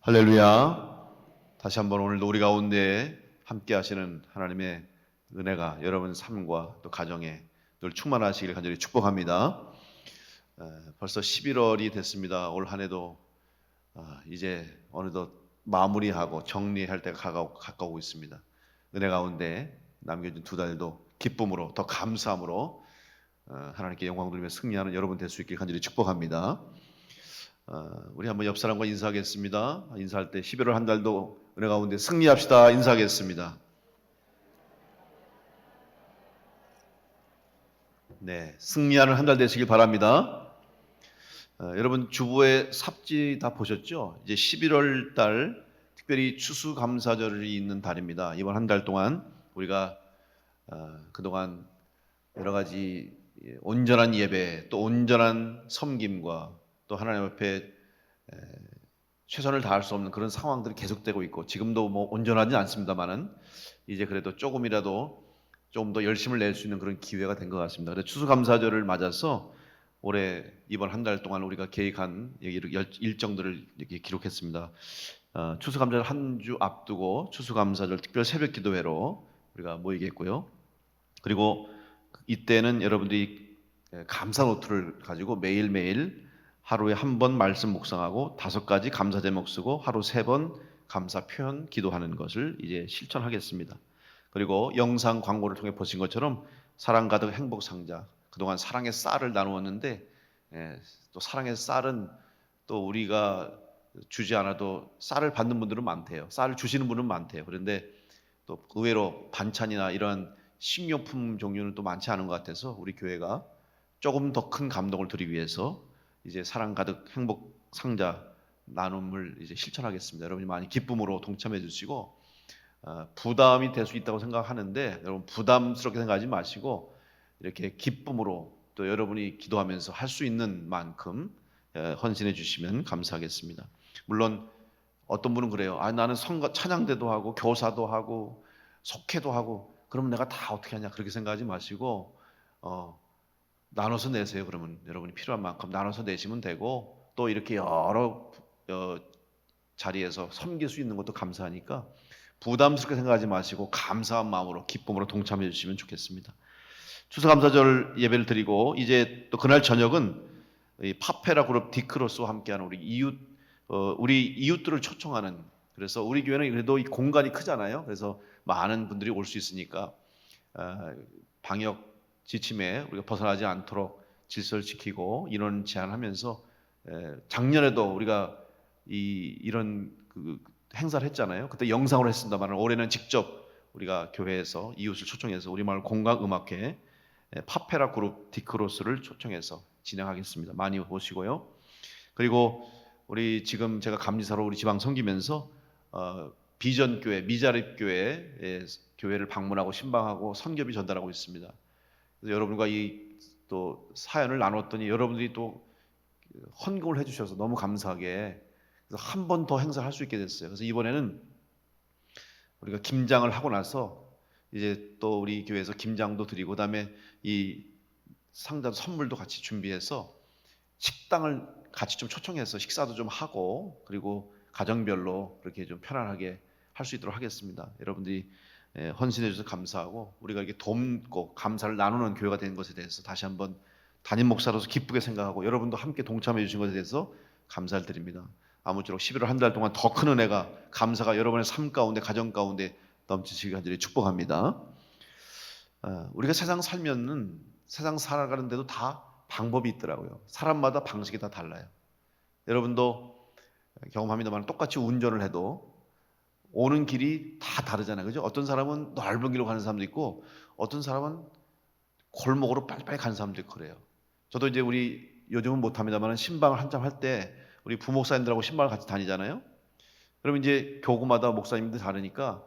할렐루야. 다시 한번 오늘도 우리 가운데 함께 하시는 하나님의 은혜가 여러분 삶과 또 가정에 늘 충만하시길 간절히 축복합니다. 벌써 11월이 됐습니다. 올 한 해도 이제 어느덧 마무리하고 정리할 때가 가까우고 있습니다. 은혜 가운데 남겨진 두 달도 기쁨으로 더 감사함으로 하나님께 영광 돌리며 승리하는 여러분 될 수 있길 간절히 축복합니다. 우리 한번 옆 사람과 인사하겠습니다. 인사할 때 11월 한 달도 은혜 가운데 승리합시다. 인사하겠습니다. 네, 승리하는 한 달 되시길 바랍니다. 여러분 주보의 삽지 다 보셨죠? 이제 11월 달 특별히 추수감사절이 있는 달입니다. 이번 한 달 동안 우리가 그동안 여러 가지 온전한 예배 또 온전한 섬김과 또 하나님 앞에 최선을 다할 수 없는 그런 상황들이 계속되고 있고 지금도 뭐 온전하지 않습니다만은 이제 그래도 조금이라도 좀 더 열심을 낼 수 있는 그런 기회가 된 것 같습니다. 그래서 추수감사절을 맞아서 올해 이번 한 달 동안 우리가 계획한 일정들을 이렇게 기록했습니다. 추수감사절 한 주 앞두고 추수감사절 특별 새벽 기도회로 우리가 모이겠고요. 그리고 이때는 여러분들이 감사 노트를 가지고 매일매일 하루에 한 번 말씀 묵상하고 5가지 감사 제목 쓰고 하루 3번 감사 표현 기도하는 것을 이제 실천하겠습니다. 그리고 영상 광고를 통해 보신 것처럼 사랑 가득 행복 상자, 그동안 사랑의 쌀을 나누었는데 또 사랑의 쌀은 또 우리가 주지 않아도 쌀을 받는 분들은 많대요. 쌀을 주시는 분은 많대요. 그런데 또 의외로 반찬이나 이런 식료품 종류는 또 많지 않은 것 같아서 우리 교회가 조금 더 큰 감동을 드리기 위해서 이제 사랑 가득 행복 상자 나눔을 이제 실천하겠습니다. 여러분이 많이 기쁨으로 동참해 주시고 부담이 될 수 있다고 생각하는데 여러분 부담스럽게 생각하지 마시고 이렇게 기쁨으로 또 여러분이 기도하면서 할 수 있는 만큼 헌신해 주시면 감사하겠습니다. 물론 어떤 분은 그래요. 나는 찬양대도 하고 교사도 하고 속회도 하고 그러면 내가 다 어떻게 하냐 그렇게 생각하지 마시고 나눠서 내세요. 그러면 여러분이 필요한 만큼 나눠서 내시면 되고 또 이렇게 여러 자리에서 섬길 수 있는 것도 감사하니까 부담스럽게 생각하지 마시고 감사한 마음으로 기쁨으로 동참해 주시면 좋겠습니다. 추수감사절 예배를 드리고 이제 또 그날 저녁은 이 파페라 그룹 디크로스와 함께하는 우리 이웃들을 초청하는, 그래서 우리 교회는 그래도 이 공간이 크잖아요. 그래서 많은 분들이 올 수 있으니까 방역 지침에 우리가 벗어나지 않도록 질서를 지키고 인원 제한하면서 작년에도 우리가 이런 행사를 했잖아요. 그때 영상으로 했습니다만 올해는 직접 우리가 교회에서 이웃을 초청해서 우리 마을 공강음악회 파페라 그룹 디크로스를 초청해서 진행하겠습니다. 많이 오시고요. 그리고 우리 지금 제가 감리사로 우리 지방 섬기면서 비전교회 미자립교회 교회를 방문하고 신방하고 선교비 전달하고 있습니다. 그래서 여러분과 이 또 사연을 나눴더니 여러분들이 또 헌금을 해주셔서 너무 감사하게 한 번 더 행사를 할 수 있게 됐어요. 그래서 이번에는 우리가 김장을 하고 나서 이제 또 우리 교회에서 김장도 드리고 그다음에 이 상자 선물도 같이 준비해서 식당을 같이 좀 초청해서 식사도 좀 하고 그리고 가정별로 그렇게 좀 편안하게 할 수 있도록 하겠습니다. 여러분들이 헌신해 주셔서 감사하고 우리가 이렇게 돕고 감사를 나누는 교회가 된 것에 대해서 다시 한번 담임 목사로서 기쁘게 생각하고 여러분도 함께 동참해 주신 것에 대해서 감사를 드립니다. 아무쪼록 11월 한 달 동안 더 큰 은혜가 감사가 여러분의 삶 가운데 가정 가운데 넘치시기 간절히 축복합니다. 우리가 세상 살면은 세상 살아가는데도 다 방법이 있더라고요. 사람마다 방식이 다 달라요. 여러분도 경험합니다만 똑같이 운전을 해도 오는 길이 다 다르잖아요. 그죠? 어떤 사람은 넓은 길로 가는 사람도 있고 어떤 사람은 골목으로 빨리빨리 가는 사람도 있고 그래요. 저도 이제 우리 요즘은 못합니다만 신방을 한참 할 때 우리 부목사님들하고 신방을 같이 다니잖아요. 그러면 이제 교구마다 목사님들이 다르니까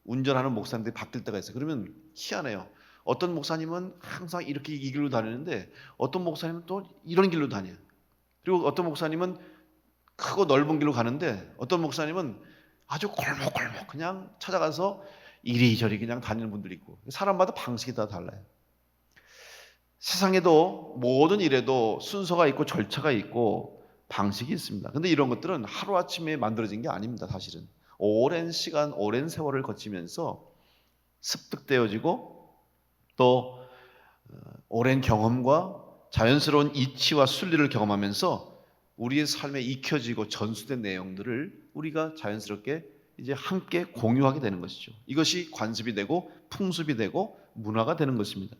운전하는 목사님들이 바뀔 때가 있어요. 그러면 희한해요. 어떤 목사님은 항상 이렇게 이 길로 다니는데 어떤 목사님은 또 이런 길로 다녀요. 그리고 어떤 목사님은 크고 넓은 길로 가는데 어떤 목사님은 아주 골목골목 그냥 찾아가서 이리저리 그냥 다니는 분들이 있고 사람마다 방식이 다 달라요. 세상에도 모든 일에도 순서가 있고 절차가 있고 방식이 있습니다. 근데 이런 것들은 하루아침에 만들어진 게 아닙니다. 사실은 오랜 시간, 오랜 세월을 거치면서 습득되어지고 또 오랜 경험과 자연스러운 이치와 순리를 경험하면서 우리의 삶에 익혀지고 전수된 내용들을 우리가 자연스럽게 이제 함께 공유하게 되는 것이죠. 이것이 관습이 되고 풍습이 되고 문화가 되는 것입니다.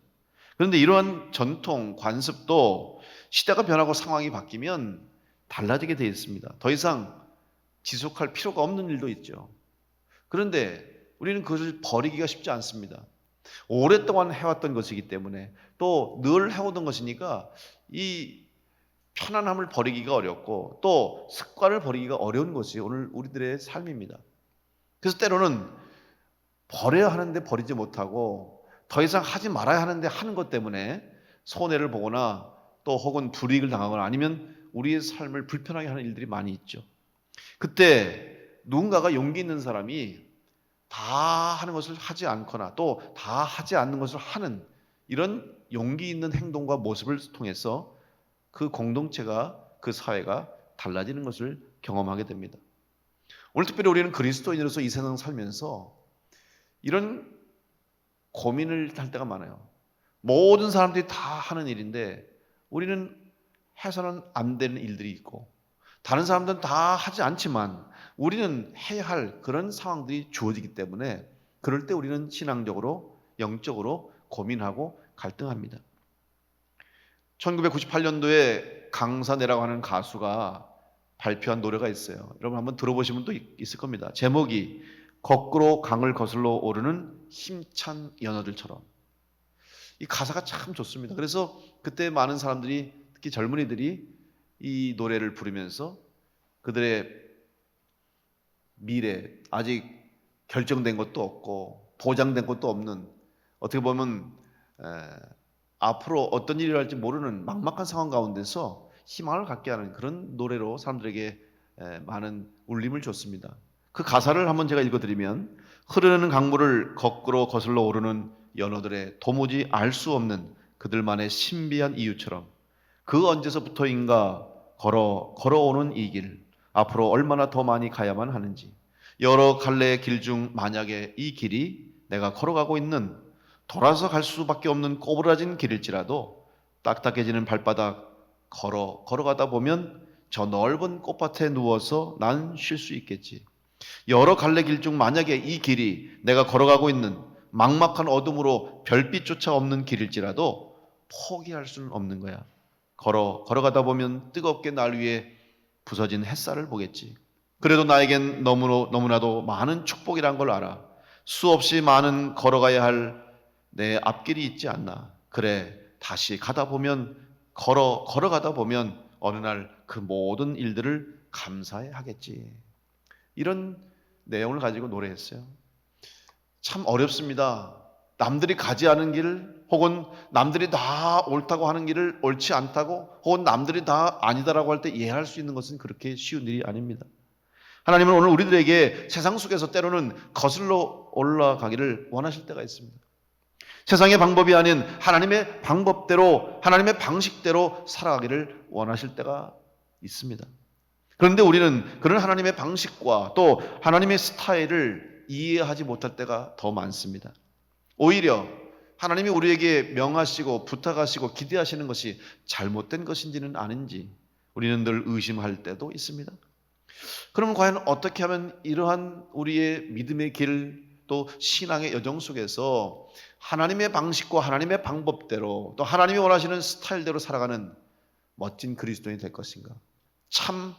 그런데 이러한 전통, 관습도 시대가 변하고 상황이 바뀌면 달라지게 되어 있습니다. 더 이상 지속할 필요가 없는 일도 있죠. 그런데 우리는 그것을 버리기가 쉽지 않습니다. 오랫동안 해왔던 것이기 때문에 또 늘 해오던 것이니까 이 편안함을 버리기가 어렵고 또 습관을 버리기가 어려운 것이 오늘 우리들의 삶입니다. 그래서 때로는 버려야 하는데 버리지 못하고 더 이상 하지 말아야 하는데 하는 것 때문에 손해를 보거나 또 혹은 불이익을 당하거나 아니면 우리의 삶을 불편하게 하는 일들이 많이 있죠. 그때 누군가가 용기 있는 사람이 다 하는 것을 하지 않거나 또 다 하지 않는 것을 하는 이런 용기 있는 행동과 모습을 통해서 그 공동체가 그 사회가 달라지는 것을 경험하게 됩니다. 오늘 특별히 우리는 그리스도인으로서 이 세상 살면서 이런 고민을 할 때가 많아요. 모든 사람들이 다 하는 일인데 우리는 해서는 안 되는 일들이 있고 다른 사람들은 다 하지 않지만 우리는 해야 할 그런 상황들이 주어지기 때문에 그럴 때 우리는 신앙적으로 영적으로 고민하고 갈등합니다. 1998년도에 강산해라고 하는 가수가 발표한 노래가 있어요. 여러분 한번 들어보신 분도 있을 겁니다. 제목이 거꾸로 강을 거슬러 오르는 힘찬 연어들처럼. 이 가사가 참 좋습니다. 그래서 그때 많은 사람들이 특히 젊은이들이 이 노래를 부르면서 그들의 미래 아직 결정된 것도 없고 보장된 것도 없는 어떻게 보면 앞으로 어떤 일이 일어날지 모르는 막막한 상황 가운데서 희망을 갖게 하는 그런 노래로 사람들에게 많은 울림을 줬습니다. 그 가사를 한번 제가 읽어드리면 흐르는 강물을 거꾸로 거슬러 오르는 연어들의 도무지 알 수 없는 그들만의 신비한 이유처럼 그 언제서부터인가 걸어오는 이 길 앞으로 얼마나 더 많이 가야만 하는지 여러 갈래의 길 중 만약에 이 길이 내가 걸어가고 있는 돌아서 갈 수밖에 없는 꼬부라진 길일지라도 딱딱해지는 발바닥 걸어가다 보면 저 넓은 꽃밭에 누워서 난 쉴 수 있겠지. 여러 갈래 길 중 만약에 이 길이 내가 걸어가고 있는 막막한 어둠으로 별빛조차 없는 길일지라도 포기할 수는 없는 거야. 걸어가다 보면 뜨겁게 날 위에 부서진 햇살을 보겠지. 그래도 나에겐 너무나도 많은 축복이란 걸 알아. 수없이 많은 걸어가야 할 내 앞길이 있지 않나. 그래, 다시 가다 보면 걸어가다 보면 어느 날 그 모든 일들을 감사해 하겠지. 이런 내용을 가지고 노래했어요. 참 어렵습니다. 남들이 가지 않은 길 혹은 남들이 다 옳다고 하는 길을 옳지 않다고 혹은 남들이 다 아니다라고 할 때 이해할 수 있는 것은 그렇게 쉬운 일이 아닙니다. 하나님은 오늘 우리들에게 세상 속에서 때로는 거슬러 올라가기를 원하실 때가 있습니다. 세상의 방법이 아닌 하나님의 방법대로 하나님의 방식대로 살아가기를 원하실 때가 있습니다. 그런데 우리는 그런 하나님의 방식과 또 하나님의 스타일을 이해하지 못할 때가 더 많습니다. 오히려 하나님이 우리에게 명하시고 부탁하시고 기대하시는 것이 잘못된 것인지는 아닌지 우리는 늘 의심할 때도 있습니다. 그러면 과연 어떻게 하면 이러한 우리의 믿음의 길 또 신앙의 여정 속에서 하나님의 방식과 하나님의 방법대로 또 하나님이 원하시는 스타일대로 살아가는 멋진 그리스도인이 될 것인가? 참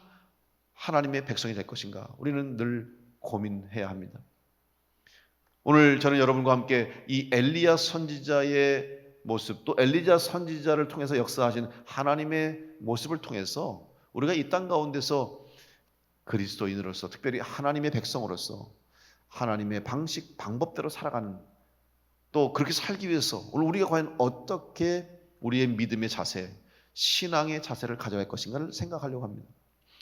하나님의 백성이 될 것인가? 우리는 늘 고민해야 합니다. 오늘 저는 여러분과 함께 이 엘리야 선지자의 모습 또 엘리야 선지자를 통해서 역사하신 하나님의 모습을 통해서 우리가 이 땅 가운데서 그리스도인으로서 특별히 하나님의 백성으로서 하나님의 방식 방법대로 살아가는 또 그렇게 살기 위해서 오늘 우리가 과연 어떻게 우리의 믿음의 자세 신앙의 자세를 가져갈 것인가를 생각하려고 합니다.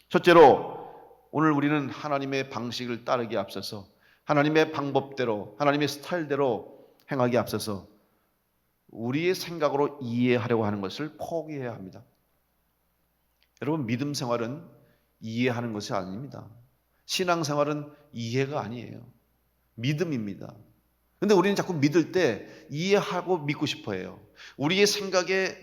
첫째로 오늘 우리는 하나님의 방식을 따르기에 앞서서 하나님의 방법대로 하나님의 스타일대로 행하기에 앞서서 우리의 생각으로 이해하려고 하는 것을 포기해야 합니다. 여러분, 믿음 생활은 이해하는 것이 아닙니다. 신앙 생활은 이해가 아니에요. 믿음입니다. 근데 우리는 자꾸 믿을 때 이해하고 믿고 싶어 해요. 우리의 생각에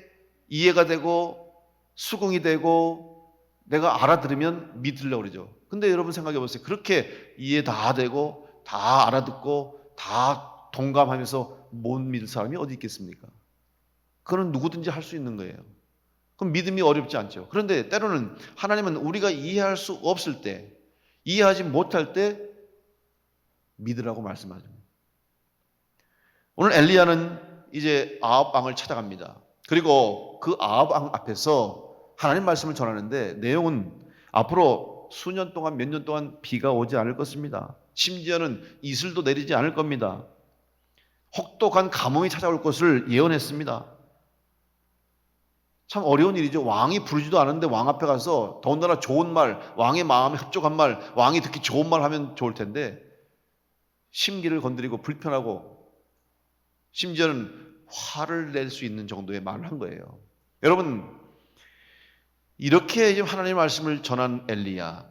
이해가 되고 수긍이 되고 내가 알아들으면 믿으려고 그러죠. 근데 여러분 생각해 보세요. 그렇게 이해 다 되고 다 알아듣고 다 동감하면서 못 믿을 사람이 어디 있겠습니까? 그건 누구든지 할 수 있는 거예요. 그럼 믿음이 어렵지 않죠. 그런데 때로는 하나님은 우리가 이해할 수 없을 때, 이해하지 못할 때 믿으라고 말씀하죠. 오늘 엘리야는 이제 아합 왕을 찾아갑니다. 그리고 그 아합 왕 앞에서 하나님 말씀을 전하는데 내용은 앞으로 수년 동안 몇 년 동안 비가 오지 않을 것입니다. 심지어는 이슬도 내리지 않을 겁니다. 혹독한 가뭄이 찾아올 것을 예언했습니다. 참 어려운 일이죠. 왕이 부르지도 않았는데 왕 앞에 가서 더군다나 좋은 말, 왕의 마음에 합족한 말, 왕이 듣기 좋은 말 하면 좋을 텐데 심기를 건드리고 불편하고 심지어는 화를 낼 수 있는 정도의 말을 한 거예요. 여러분, 이렇게 하나님의 말씀을 전한 엘리야,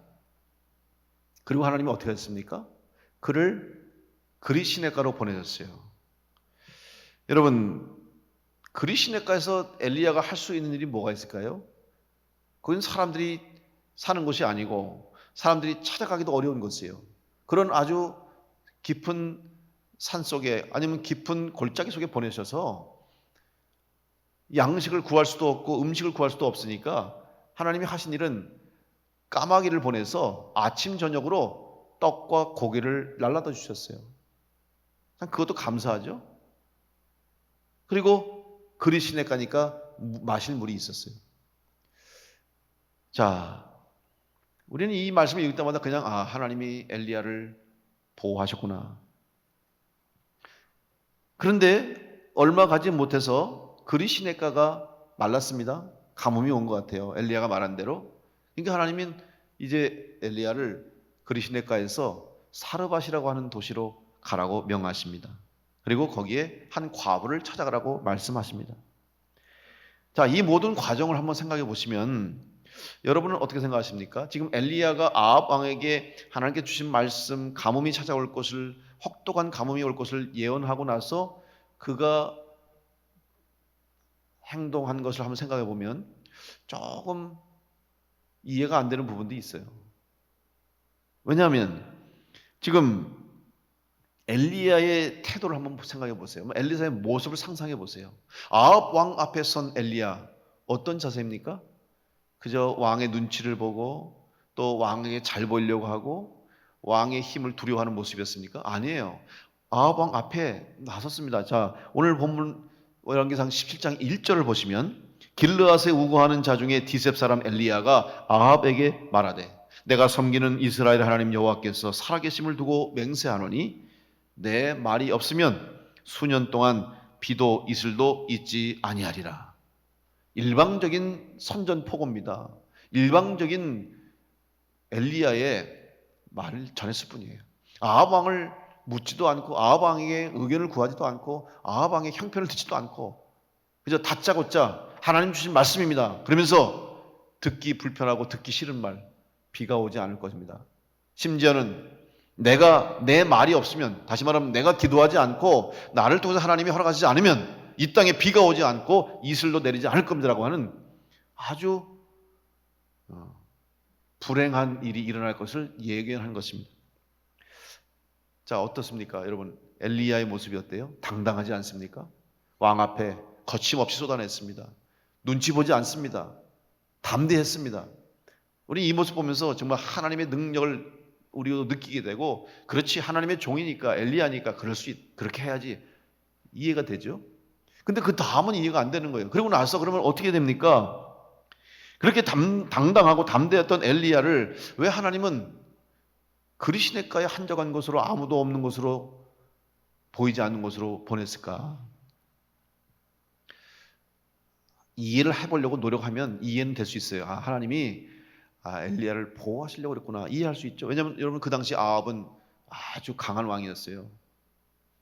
그리고 하나님이 어떻게 했습니까? 그를 그리 시내가로 보내셨어요. 여러분, 그리 시내가에서 엘리야가 할 수 있는 일이 뭐가 있을까요? 그건 사람들이 사는 곳이 아니고 사람들이 찾아가기도 어려운 곳이에요. 그런 아주 깊은 산 속에 아니면 깊은 골짜기 속에 보내셔서 양식을 구할 수도 없고 음식을 구할 수도 없으니까 하나님이 하신 일은 까마귀를 보내서 아침 저녁으로 떡과 고기를 날라다 주셨어요. 그것도 감사하죠. 그리고 그리 시내 가니까 마실 물이 있었어요. 자, 우리는 이 말씀을 읽을 때마다 그냥 하나님이 엘리야를 보호하셨구나. 그런데 얼마 가지 못해서 그리 시내가가 말랐습니다. 가뭄이 온 것 같아요. 엘리야가 말한 대로. 그러니까 하나님은 이제 엘리야를 그리 시내가에서 사르밧이라고 하는 도시로 가라고 명하십니다. 그리고 거기에 한 과부를 찾아가라고 말씀하십니다. 자, 이 모든 과정을 한번 생각해 보시면 여러분은 어떻게 생각하십니까? 지금 엘리야가 아합 왕에게 하나님께 주신 말씀, 가뭄이 찾아올 것을, 혹독한 가뭄이 올 것을 예언하고 나서 그가 행동한 것을 한번 생각해 보면 조금 이해가 안 되는 부분도 있어요. 왜냐하면 지금 엘리야의 태도를 한번 생각해 보세요. 엘리야의 모습을 상상해 보세요. 아합 왕 앞에 선 엘리야, 어떤 자세입니까? 그저 왕의 눈치를 보고 또 왕에게 잘 보이려고 하고 왕의 힘을 두려워하는 모습이었습니까? 아니에요. 아합 왕 앞에 나섰습니다. 자, 오늘 본문 열왕기상 17장 1절을 보시면 길르앗에 우거하는 자 중에 디셉 사람 엘리야가 아합에게 말하되 내가 섬기는 이스라엘 하나님 여호와께서 살아계심을 두고 맹세하노니 내 말이 없으면 수년 동안 비도 이슬도 있지 아니하리라. 일방적인 선전포고입니다. 일방적인 엘리야의 말을 전했을 뿐이에요. 아합 왕을 묻지도 않고 아합 왕에게 의견을 구하지도 않고 아합 왕의 형편을 듣지도 않고 그저 다짜고짜 하나님 주신 말씀입니다. 그러면서 듣기 불편하고 듣기 싫은 말, 비가 오지 않을 것입니다. 심지어는 내 말이 없으면, 다시 말하면 내가 기도하지 않고 나를 통해서 하나님이 허락하시지 않으면 이 땅에 비가 오지 않고 이슬도 내리지 않을 겁니다라고 하는 아주 불행한 일이 일어날 것을 예견한 것입니다. 자, 어떻습니까? 여러분, 엘리야의 모습이 어때요? 당당하지 않습니까? 왕 앞에 거침없이 쏟아냈습니다. 눈치 보지 않습니다. 담대했습니다. 우리 이 모습 보면서 정말 하나님의 능력을 우리도 느끼게 되고, 그렇지, 하나님의 종이니까, 엘리야니까 그렇게 해야지, 이해가 되죠. 근데 그 다음은 이해가 안 되는 거예요. 그리고 나서 그러면 어떻게 됩니까? 그렇게 당당하고 담대했던 엘리야를 왜 하나님은 그리 시내가에 한적한 곳으로, 아무도 없는 곳으로, 보이지 않는 곳으로 보냈을까? 이해를 해보려고 노력하면 이해는 될 수 있어요. 하나님이 엘리야를 보호하시려고 그랬구나. 이해할 수 있죠. 왜냐하면 여러분, 그 당시 아합은 아주 강한 왕이었어요.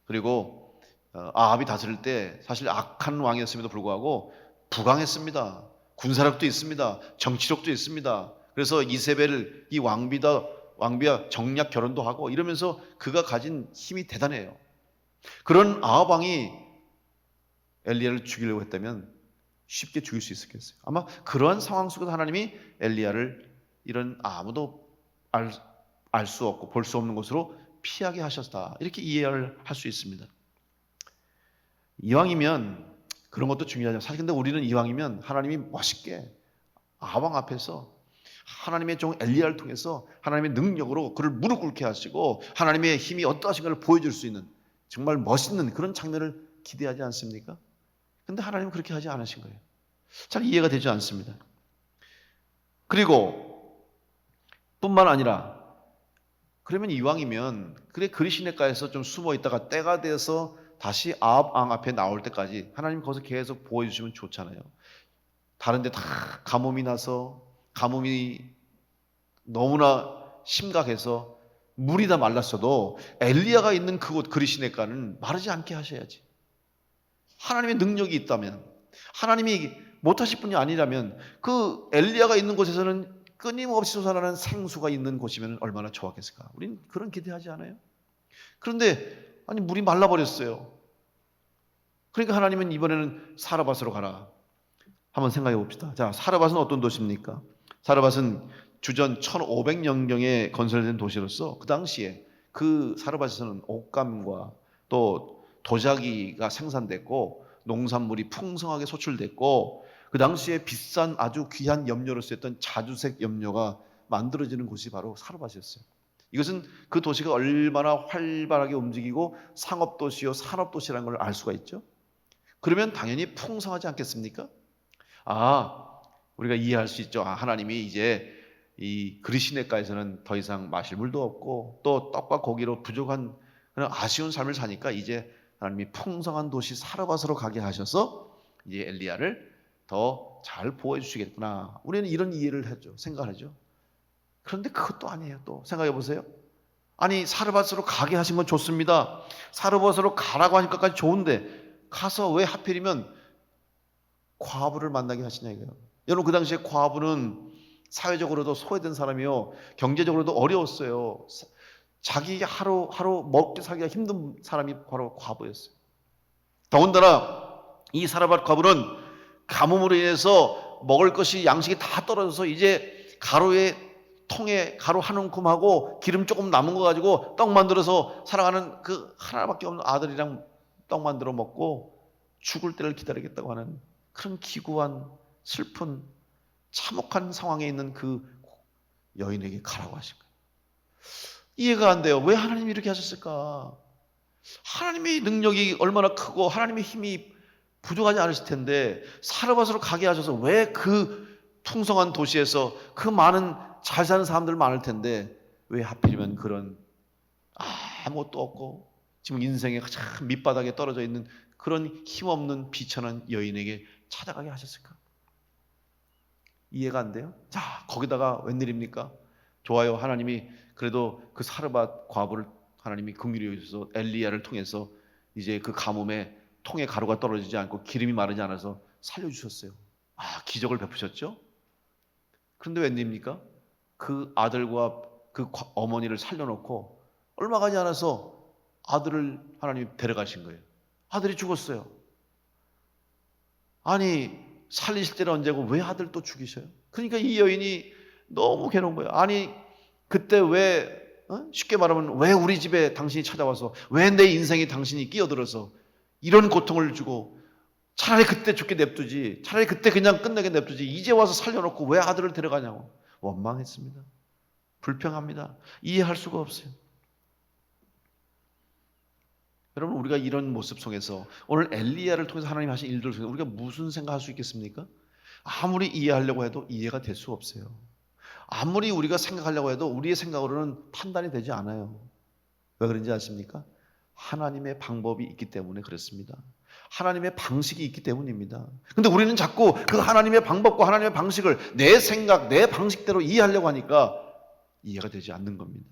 그리고 아합이 다스릴 때 사실 악한 왕이었음에도 불구하고 부강했습니다. 군사력도 있습니다. 정치력도 있습니다. 그래서 이세벨 이 왕비와 정략 결혼도 하고 이러면서 그가 가진 힘이 대단해요. 그런 아합 왕이 엘리야를 죽이려고 했다면 쉽게 죽일 수 있었겠어요. 아마 그러한 상황 속에서 하나님이 엘리야를 이런 아무도 알 수 없고 볼 수 없는 곳으로 피하게 하셨다. 이렇게 이해를 할 수 있습니다. 이왕이면 그런 것도 중요하죠. 사실 근데 우리는 이왕이면 하나님이 멋있게 아합 왕 앞에서 하나님의 종 엘리야를 통해서 하나님의 능력으로 그를 무릎 꿇게 하시고 하나님의 힘이 어떠하신가를 보여줄 수 있는 정말 멋있는 그런 장면을 기대하지 않습니까? 근데 하나님은 그렇게 하지 않으신 거예요. 잘 이해가 되지 않습니다. 그리고 뿐만 아니라 그러면 이왕이면 그래 그리시네가에서 좀 숨어 있다가 때가 돼서 다시 아합 왕 앞에 나올 때까지 하나님 거기서 계속 보여주시면 좋잖아요. 다른 데 다 가뭄이 나서 가뭄이 너무나 심각해서 물이 다 말랐어도 엘리야가 있는 그곳 그리시네가는 마르지 않게 하셔야지. 하나님의 능력이 있다면, 하나님이 못하실 분이 아니라면 그 엘리야가 있는 곳에서는 끊임없이 솟아나는 생수가 있는 곳이면 얼마나 좋았겠을까. 우리는 그런 기대하지 않아요? 그런데 아니 물이 말라버렸어요. 그러니까 하나님은 이번에는 사르밧으로 가라. 한번 생각해 봅시다. 자, 사르밧은 어떤 도시입니까? 사르밧은 주전 1500년경에 건설된 도시로서 그 당시에 그 사르밧에서는 옷감과 또 도자기가 생산됐고 농산물이 풍성하게 소출됐고 그 당시에 비싼 아주 귀한 염료로 쓰였던 자주색 염료가 만들어지는 곳이 바로 사르밧이었어요. 이것은 그 도시가 얼마나 활발하게 움직이고 상업도시요 산업도시라는 걸 알 수가 있죠. 그러면 당연히 풍성하지 않겠습니까? 우리가 이해할 수 있죠. 하나님이 이제 이 그리시네가에서는 더 이상 마실 물도 없고 또 떡과 고기로 부족한 그런 아쉬운 삶을 사니까 이제 하나님이 풍성한 도시 사르밧으로 가게 하셔서 이제 엘리야를 더 잘 보호해 주시겠구나. 우리는 이런 이해를 하죠. 생각을 하죠. 그런데 그것도 아니에요. 또 생각해 보세요. 아니 사르밧으로 가게 하신 건 좋습니다. 사르밧으로 가라고 하니까까지 좋은데 가서 왜 하필이면 과부를 만나게 하시냐 이거예요. 여러분 그 당시에 과부는 사회적으로도 소외된 사람이요 경제적으로도 어려웠어요. 자기 하루 먹기 살기가 힘든 사람이 바로 과부였어요. 더군다나 이 사르밧 과부는 가뭄으로 인해서 먹을 것이 양식이 다 떨어져서 이제 가루에 통에 가루 한 움큼하고 기름 조금 남은 거 가지고 떡 만들어서 살아가는 그 하나밖에 없는 아들이랑 떡 만들어 먹고 죽을 때를 기다리겠다고 하는 그런 기구한 슬픈 참혹한 상황에 있는 그 여인에게 가라고 하신 거예요. 이해가 안 돼요. 왜 하나님이 이렇게 하셨을까? 하나님의 능력이 얼마나 크고 하나님의 힘이 부족하지 않으실 텐데 사르밧으로 가게 하셔서 왜 그 풍성한 도시에서 그 많은 잘 사는 사람들 많을 텐데 왜 하필이면 그런 아무것도 없고 지금 인생의 참 밑바닥에 떨어져 있는 그런 힘없는 비천한 여인에게 찾아가게 하셨을까? 이해가 안 돼요? 자, 거기다가 웬일입니까? 좋아요. 하나님이 그래도 그 사르밧 과부를 하나님이 긍휼히 여기셔서 엘리야를 통해서 이제 그 가뭄에 통에 가루가 떨어지지 않고 기름이 마르지 않아서 살려주셨어요. 기적을 베푸셨죠? 그런데 웬일입니까? 그 아들과 그 어머니를 살려놓고 얼마 가지 않아서 아들을 하나님이 데려가신 거예요. 아들이 죽었어요. 아니 살리실 때는 언제고 왜 아들 또 죽이셔요? 그러니까 이 여인이 너무 괴로운 거예요. 아니 그때 왜 쉽게 말하면 왜 우리 집에 당신이 찾아와서 왜 내 인생에 당신이 끼어들어서 이런 고통을 주고 차라리 그때 죽게 냅두지 차라리 그때 그냥 끝내게 냅두지 이제 와서 살려놓고 왜 아들을 데려가냐고 원망했습니다. 불평합니다. 이해할 수가 없어요. 여러분 우리가 이런 모습 속에서 오늘 엘리야를 통해서 하나님 하신 일들을 통해서 우리가 무슨 생각할 수 있겠습니까? 아무리 이해하려고 해도 이해가 될 수 없어요. 아무리 우리가 생각하려고 해도 우리의 생각으로는 판단이 되지 않아요. 왜 그런지 아십니까? 하나님의 방법이 있기 때문에 그렇습니다. 하나님의 방식이 있기 때문입니다. 근데 우리는 자꾸 그 하나님의 방법과 하나님의 방식을 내 생각, 내 방식대로 이해하려고 하니까 이해가 되지 않는 겁니다.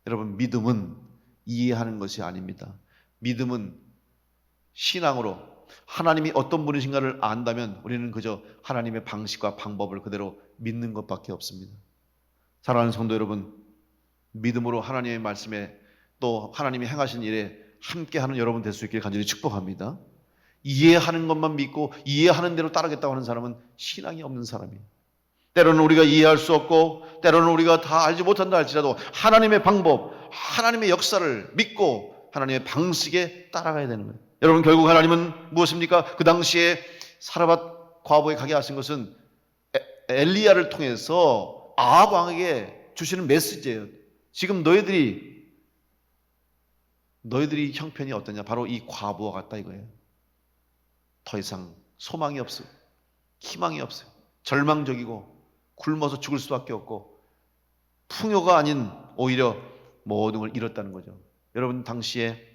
여러분 믿음은 이해하는 것이 아닙니다. 믿음은 신앙으로 하나님이 어떤 분이신가를 안다면 우리는 그저 하나님의 방식과 방법을 그대로 믿는 것밖에 없습니다. 사랑하는 성도 여러분, 믿음으로 하나님의 말씀에 또 하나님이 행하신 일에 함께하는 여러분 될 수 있기를 간절히 축복합니다. 이해하는 것만 믿고 이해하는 대로 따르겠다고 하는 사람은 신앙이 없는 사람이에요. 때로는 우리가 이해할 수 없고 때로는 우리가 다 알지 못한다 할지라도 하나님의 방법, 하나님의 역사를 믿고 하나님의 방식에 따라가야 되는 거예요. 여러분, 결국 하나님은 무엇입니까? 그 당시에 사르밧 과부에 가게 하신 것은 엘리야를 통해서 아합 왕에게 주시는 메시지예요. 지금 너희들이 형편이 어떠냐? 바로 이 과부와 같다 이거예요. 더 이상 소망이 없어요. 희망이 없어요. 절망적이고 굶어서 죽을 수밖에 없고 풍요가 아닌 오히려 모든 걸 잃었다는 거죠. 여러분, 당시에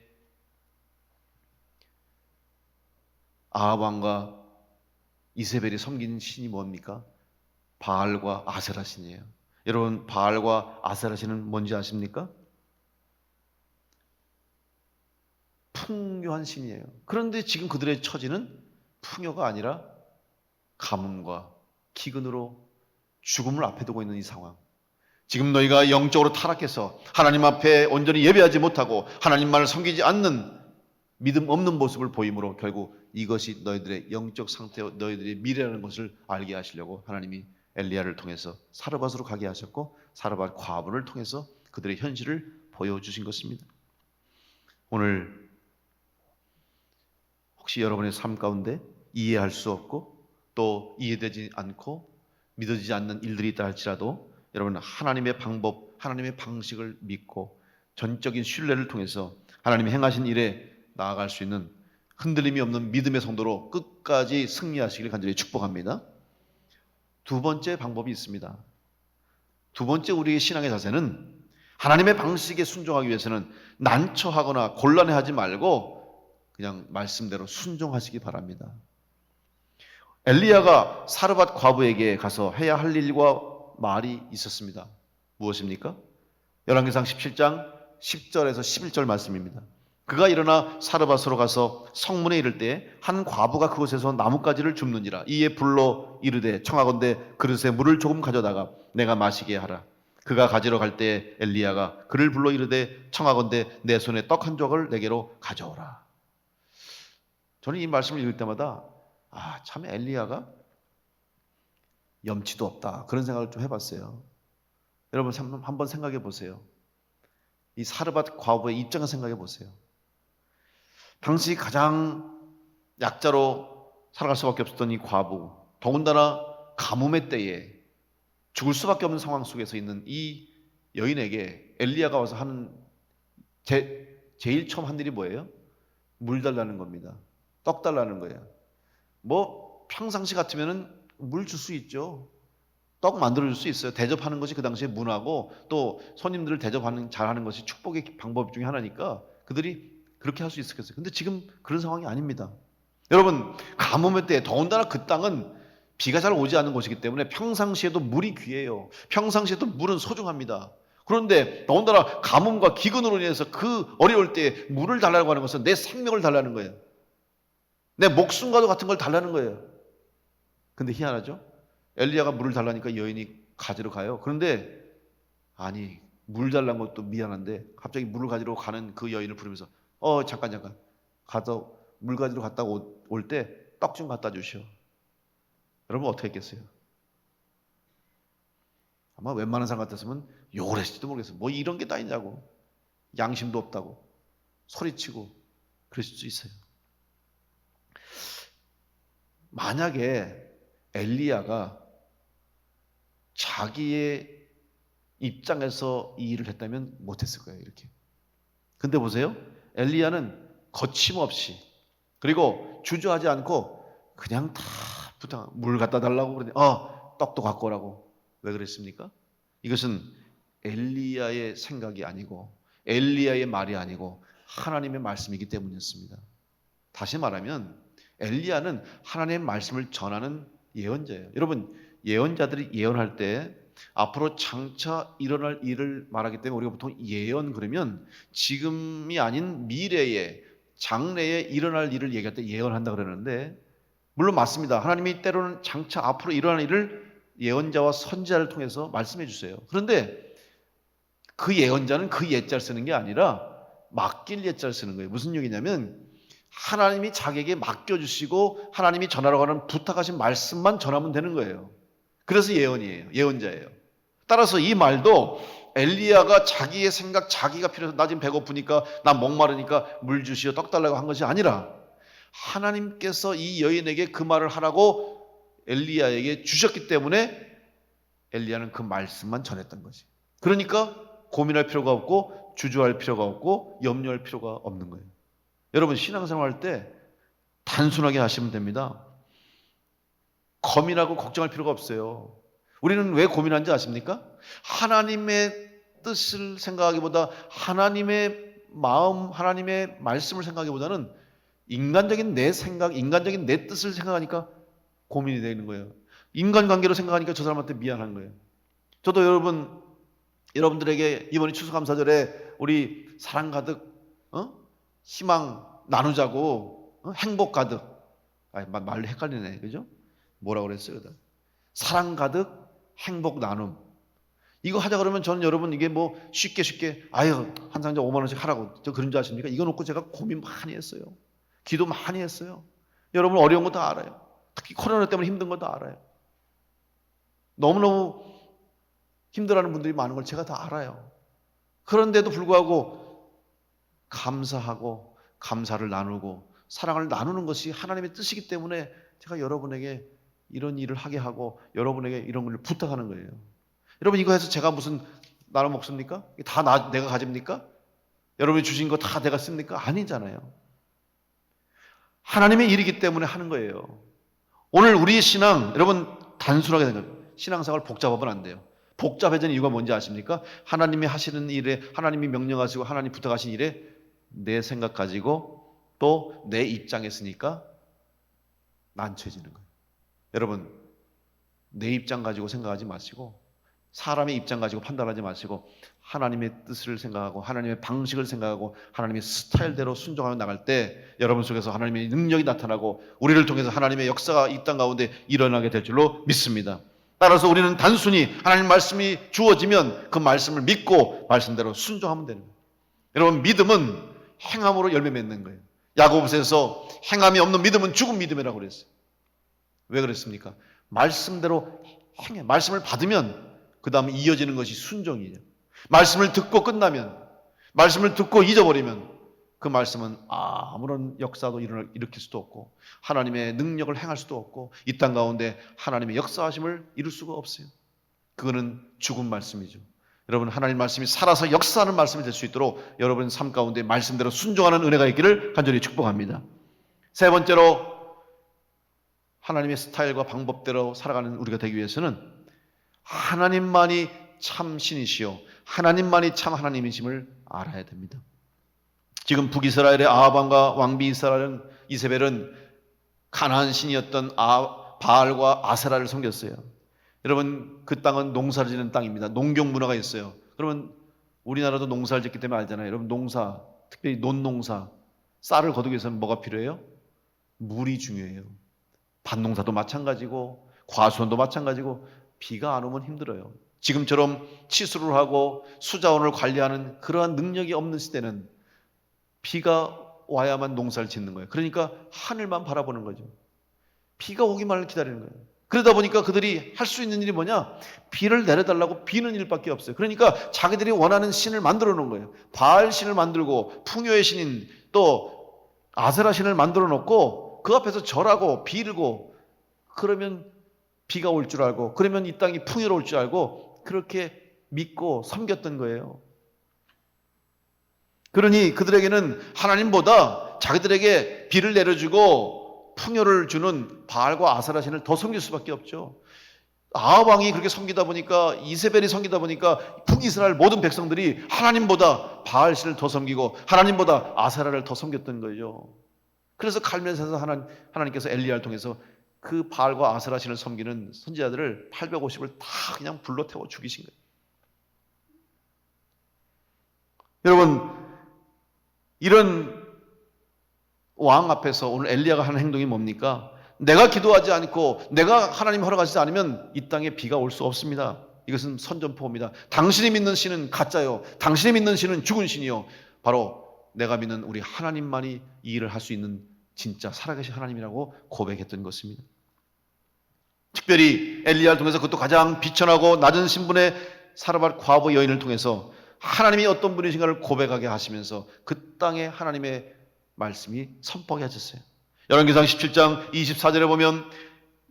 아합 왕과 이세벨이 섬긴 신이 뭡니까? 바알과 아세라 신이에요. 여러분, 바알과 아세라 신은 뭔지 아십니까? 풍요한 신이에요. 그런데 지금 그들의 처지는 풍요가 아니라 가뭄과 기근으로 죽음을 앞에 두고 있는 이 상황. 지금 너희가 영적으로 타락해서 하나님 앞에 온전히 예배하지 못하고 하나님만을 섬기지 않는 믿음 없는 모습을 보이므로 결국 이것이 너희들의 영적 상태와 너희들의 미래라는 것을 알게 하시려고 하나님이 엘리야를 통해서 사르밧으로 가게 하셨고 사르밧 과부를 통해서 그들의 현실을 보여주신 것입니다. 오늘 혹시 여러분의 삶 가운데 이해할 수 없고 또 이해되지 않고 믿어지지 않는 일들이 있다 할지라도 여러분은 하나님의 방법, 하나님의 방식을 믿고 전적인 신뢰를 통해서 하나님이 행하신 일에 나아갈 수 있는 흔들림이 없는 믿음의 성도로 끝까지 승리하시기를 간절히 축복합니다. 두 번째 방법이 있습니다. 두 번째 우리의 신앙의 자세는 하나님의 방식에 순종하기 위해서는 난처하거나 곤란해하지 말고 그냥 말씀대로 순종하시기 바랍니다. 엘리야가 사르밧 과부에게 가서 해야 할 일과 말이 있었습니다. 무엇입니까? 열왕기상 17장 10절에서 11절 말씀입니다. 그가 일어나 사르밧으로 가서 성문에 이를 때 한 과부가 그곳에서 나뭇가지를 줍는지라. 이에 불러 이르되 청하건대 그릇에 물을 조금 가져다가 내가 마시게 하라. 그가 가지러 갈 때 엘리야가 그를 불러 이르되 청하건대 내 손에 떡 한 조각을 내게로 가져오라. 저는 이 말씀을 읽을 때마다 참 엘리야가 염치도 없다 그런 생각을 좀 해봤어요. 여러분 한번 생각해 보세요. 이 사르밧 과부의 입장을 생각해 보세요. 당시 가장 약자로 살아갈 수밖에 없었던 이 과부, 더군다나 가뭄의 때에 죽을 수밖에 없는 상황 속에서 있는 이 여인에게 엘리야가 와서 하는 제일 처음 한 일이 뭐예요? 물 달라는 겁니다. 떡 달라는 거예요. 뭐 평상시 같으면은 물 줄 수 있죠. 떡 만들어 줄 수 있어요. 대접하는 것이 그 당시에 문화고 또 손님들을 잘하는 것이 축복의 방법 중에 하나니까 그들이 그렇게 할 수 있었겠어요. 근데 지금 그런 상황이 아닙니다. 여러분, 가뭄의 때 더군다나 그 땅은 비가 잘 오지 않는 곳이기 때문에 평상시에도 물이 귀해요. 평상시에도 물은 소중합니다. 그런데 더군다나 가뭄과 기근으로 인해서 그 어려울 때 물을 달라고 하는 것은 내 생명을 달라는 거예요. 내 목숨과도 같은 걸 달라는 거예요. 근데 희한하죠? 엘리야가 물을 달라니까 여인이 가지러 가요. 그런데 아니, 물 달라는 것도 미안한데 갑자기 물을 가지러 가는 그 여인을 부르면서 잠깐 가서 물 가지러 갔다 올 때 떡 좀 갖다 주시오. 여러분 어떻게 했겠어요? 아마 웬만한 사람 같았으면 욕을 했을지도 모르겠어요. 뭐 이런 게 다 있냐고, 양심도 없다고 소리치고 그랬을 수 있어요. 만약에 엘리야가 자기의 입장에서 이 일을 했다면 못했을 거예요. 이렇게. 근데 보세요. 엘리야는 거침없이 그리고 주저하지 않고 그냥 다 물 갖다 달라고 그러더니 떡도 갖고 오라고. 왜 그랬습니까? 이것은 엘리야의 생각이 아니고 엘리야의 말이 아니고 하나님의 말씀이기 때문이었습니다. 다시 말하면 엘리야는 하나님의 말씀을 전하는 예언자예요. 여러분, 예언자들이 예언할 때 앞으로 장차 일어날 일을 말하기 때문에 우리가 보통 예언 그러면 지금이 아닌 미래에 장래에 일어날 일을 얘기할 때 예언한다 그러는데, 물론 맞습니다. 하나님이 때로는 장차 앞으로 일어날 일을 예언자와 선지자를 통해서 말씀해 주세요. 그런데 그 예언자는 그 예자를 쓰는 게 아니라 맡길 예자를 쓰는 거예요. 무슨 얘기냐면 하나님이 자기에게 맡겨주시고 하나님이 전하라고 하는 부탁하신 말씀만 전하면 되는 거예요. 그래서 예언이에요. 예언자예요. 따라서 이 말도 엘리야가 자기의 생각, 자기가 필요해서 나 지금 배고프니까, 나 목마르니까 물 주시오, 떡 달라고 한 것이 아니라 하나님께서 이 여인에게 그 말을 하라고 엘리야에게 주셨기 때문에 엘리야는 그 말씀만 전했던 거지. 그러니까 고민할 필요가 없고 주저할 필요가 없고 염려할 필요가 없는 거예요. 여러분 신앙생활 할 때 단순하게 하시면 됩니다. 고민하고 걱정할 필요가 없어요. 우리는 왜 고민하는지 아십니까? 하나님의 뜻을 생각하기보다 하나님의 마음, 하나님의 말씀을 생각하기보다는 인간적인 내 생각, 인간적인 내 뜻을 생각하니까 고민이 되는 거예요. 인간관계로 생각하니까 저 사람한테 미안한 거예요. 저도 여러분들에게 이번에 추수감사절에 우리 사랑 가득 희망 나누자고 행복 가득, 말로 헷갈리네, 그죠? 뭐라고 그랬어요? 사랑 가득 행복 나눔, 이거 하자 그러면 저는 여러분 이게 뭐 쉽게 아유 한 상자 5만 원씩 하라고 저 그런 줄 아십니까? 이거 놓고 제가 고민 많이 했어요. 기도 많이 했어요. 여러분 어려운 거 다 알아요. 특히 코로나 때문에 힘든 거 다 알아요. 너무너무 힘들어하는 분들이 많은 걸 제가 다 알아요. 그런데도 불구하고 감사하고 감사를 나누고 사랑을 나누는 것이 하나님의 뜻이기 때문에 제가 여러분에게 이런 일을 하게 하고 여러분에게 이런 걸 부탁하는 거예요. 여러분 이거 해서 제가 무슨 나눠 먹습니까? 다 내가 가집니까? 여러분이 주신 거 다 내가 씁니까? 아니잖아요. 하나님의 일이기 때문에 하는 거예요. 오늘 우리의 신앙, 여러분 단순하게 생각해요. 신앙생활 복잡하면 안 돼요. 복잡해지는 이유가 뭔지 아십니까? 하나님이 하시는 일에, 하나님이 명령하시고 하나님 부탁하신 일에 내 생각 가지고 또 내 입장에 쓰니까 난처해지는 거예요. 여러분 내 입장 가지고 생각하지 마시고 사람의 입장 가지고 판단하지 마시고 하나님의 뜻을 생각하고 하나님의 방식을 생각하고 하나님의 스타일대로 순종하며 나갈 때 여러분 속에서 하나님의 능력이 나타나고 우리를 통해서 하나님의 역사가 이 땅 가운데 일어나게 될 줄로 믿습니다. 따라서 우리는 단순히 하나님 말씀이 주어지면 그 말씀을 믿고 말씀대로 순종하면 되는 거예요. 여러분 믿음은 행함으로 열매 맺는 거예요. 야고보서에서 행함이 없는 믿음은 죽은 믿음이라고 그랬어요. 왜 그랬습니까? 말씀대로 행해. 말씀을 받으면 그 다음에 이어지는 것이 순종이에요. 말씀을 듣고 끝나면, 말씀을 듣고 잊어버리면 그 말씀은 아무런 역사도 일으킬 수도 없고 하나님의 능력을 행할 수도 없고 이 땅 가운데 하나님의 역사하심을 이룰 수가 없어요. 그거는 죽은 말씀이죠. 여러분 하나님 말씀이 살아서 역사하는 말씀이 될 수 있도록 여러분 삶 가운데 말씀대로 순종하는 은혜가 있기를 간절히 축복합니다. 세 번째로 하나님의 스타일과 방법대로 살아가는 우리가 되기 위해서는 하나님만이 참 신이시요 하나님만이 참 하나님이심을 알아야 됩니다. 지금 북이스라엘의 아합 왕과 왕비 이세벨은 가나안 신이었던 바알과 아세라를 섬겼어요. 여러분 그 땅은 농사를 짓는 땅입니다. 농경 문화가 있어요. 그러면 우리나라도 농사를 짓기 때문에 알잖아요. 여러분 농사, 특별히 논농사, 쌀을 거두기 위해서는 뭐가 필요해요? 물이 중요해요. 밭농사도 마찬가지고 과수원도 마찬가지고 비가 안 오면 힘들어요. 지금처럼 치수를 하고 수자원을 관리하는 그러한 능력이 없는 시대는 비가 와야만 농사를 짓는 거예요. 그러니까 하늘만 바라보는 거죠. 비가 오기만을 기다리는 거예요. 그러다 보니까 그들이 할 수 있는 일이 뭐냐? 비를 내려달라고 비는 일밖에 없어요. 그러니까 자기들이 원하는 신을 만들어 놓은 거예요. 바알 신을 만들고 풍요의 신인 또 아세라 신을 만들어 놓고 그 앞에서 절하고 빌고 그러면 비가 올 줄 알고 그러면 이 땅이 풍요로울 줄 알고 그렇게 믿고 섬겼던 거예요. 그러니 그들에게는 하나님보다 자기들에게 비를 내려주고 풍요를 주는 바알과 아세라 신을 더 섬길 수밖에 없죠. 아합 왕이 그렇게 섬기다 보니까 이세벨이 섬기다 보니까 북이스라엘 모든 백성들이 하나님보다 바알 신을 더 섬기고 하나님보다 아세라를 더 섬겼던 거죠. 그래서 갈멜산에서 하나님께서 엘리야를 통해서 그 바알과 아세라 신을 섬기는 선지자들을 850을 다 그냥 불로 태워 죽이신 거예요. 여러분 이런 왕 앞에서 오늘 엘리야가 하는 행동이 뭡니까? 내가 기도하지 않고 내가 하나님 허락하지 않으면 이 땅에 비가 올 수 없습니다. 이것은 선전포고입니다. 당신이 믿는 신은 가짜요. 당신이 믿는 신은 죽은 신이요. 바로 내가 믿는 우리 하나님만이 이 일을 할 수 있는 진짜 살아계신 하나님이라고 고백했던 것입니다. 특별히 엘리야를 통해서 그것도 가장 비천하고 낮은 신분의 사르밧 과부 여인을 통해서 하나님이 어떤 분이신가를 고백하게 하시면서 그 땅에 하나님의 말씀이 선포하게 하셨어요. 열왕기상 17장 24절에 보면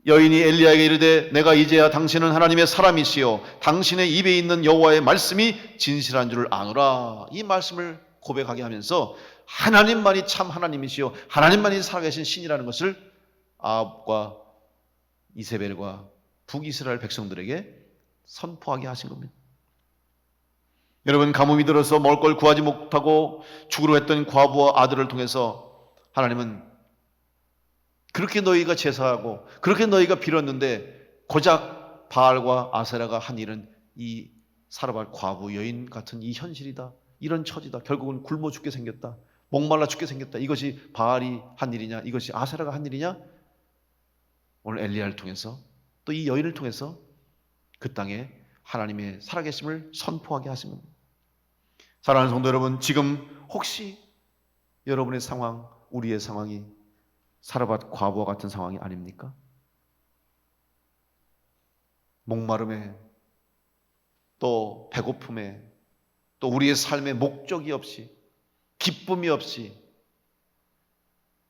여인이 엘리야에게 이르되 내가 이제야 당신은 하나님의 사람이시요 당신의 입에 있는 여호와의 말씀이 진실한 줄을 아노라. 이 말씀을 고백하게 하면서 하나님만이 참 하나님이시요 하나님만이 살아계신 신이라는 것을 아합과 이세벨과 북이스라엘 백성들에게 선포하게 하신 겁니다. 여러분, 가뭄이 들어서 먹을 걸 구하지 못하고 죽으려 했던 과부와 아들을 통해서 하나님은 그렇게 너희가 제사하고 그렇게 너희가 빌었는데 고작 바알과 아세라가 한 일은 이 사르밧 과부 여인 같은 이 현실이다. 이런 처지다. 결국은 굶어 죽게 생겼다. 목말라 죽게 생겼다. 이것이 바알이 한 일이냐? 이것이 아세라가 한 일이냐? 오늘 엘리야를 통해서 또 이 여인을 통해서 그 땅에 하나님의 살아계심을 선포하게 하신 겁니다. 사랑하는 성도 여러분, 지금 혹시 여러분의 상황, 우리의 상황이 사르밧 과부와 같은 상황이 아닙니까? 목마름에 또 배고픔에 또 우리의 삶에 목적이 없이 기쁨이 없이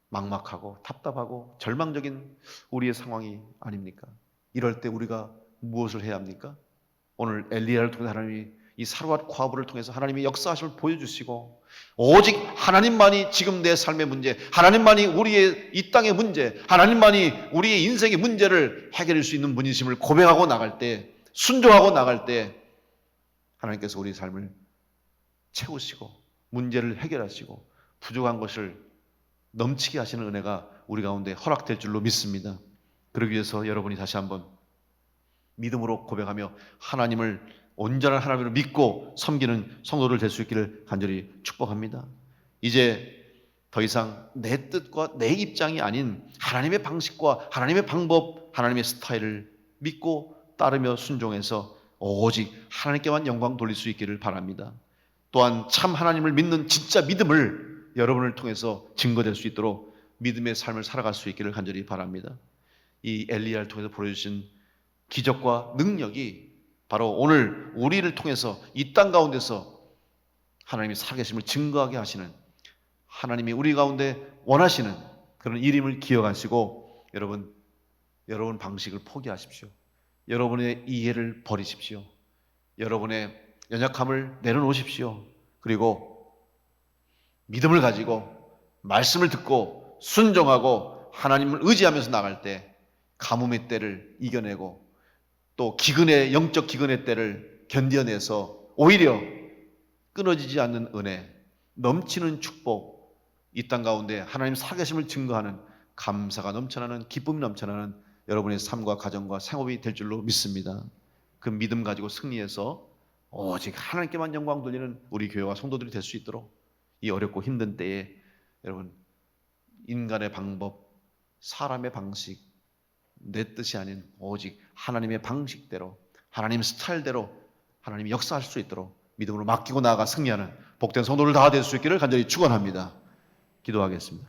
막막하고 답답하고 절망적인 우리의 상황이 아닙니까? 이럴 때 우리가 무엇을 해야 합니까? 오늘 엘리야를 통해 하나님이 이 사르밧 과부를 통해서 하나님의 역사하심을 보여주시고 오직 하나님만이 지금 내 삶의 문제, 하나님만이 우리의 이 땅의 문제, 하나님만이 우리의 인생의 문제를 해결할 수 있는 분이심을 고백하고 나갈 때, 순종하고 나갈 때 하나님께서 우리의 삶을 채우시고 문제를 해결하시고 부족한 것을 넘치게 하시는 은혜가 우리 가운데 허락될 줄로 믿습니다. 그러기 위해서 여러분이 다시 한번 믿음으로 고백하며 하나님을 온전한 하나님을 믿고 섬기는 성도들 될 수 있기를 간절히 축복합니다. 이제 더 이상 내 뜻과 내 입장이 아닌 하나님의 방식과 하나님의 방법, 하나님의 스타일을 믿고 따르며 순종해서 오직 하나님께만 영광 돌릴 수 있기를 바랍니다. 또한 참 하나님을 믿는 진짜 믿음을 여러분을 통해서 증거될 수 있도록 믿음의 삶을 살아갈 수 있기를 간절히 바랍니다. 이 엘리야를 통해서 보여주신 기적과 능력이 바로 오늘 우리를 통해서 이 땅 가운데서 하나님이 살아계심을 증거하게 하시는 하나님이 우리 가운데 원하시는 그런 일임을 기억하시고 여러분 방식을 포기하십시오. 여러분의 이해를 버리십시오. 여러분의 연약함을 내려놓으십시오. 그리고 믿음을 가지고 말씀을 듣고 순종하고 하나님을 의지하면서 나갈 때 가뭄의 때를 이겨내고 또 기근의 영적 기근의 때를 견뎌내서 오히려 끊어지지 않는 은혜, 넘치는 축복, 이 땅 가운데 하나님 살아계심을 증거하는 감사가 넘쳐나는 기쁨이 넘쳐나는 여러분의 삶과 가정과 생업이 될 줄로 믿습니다. 그 믿음 가지고 승리해서 오직 하나님께만 영광 돌리는 우리 교회와 성도들이 될 수 있도록 이 어렵고 힘든 때에 여러분 인간의 방법, 사람의 방식, 내 뜻이 아닌 오직 하나님의 방식대로 하나님 스타일대로 하나님이 역사할 수 있도록 믿음으로 맡기고 나아가 승리하는 복된 성도들 다 될 수 있기를 간절히 축원합니다. 기도하겠습니다.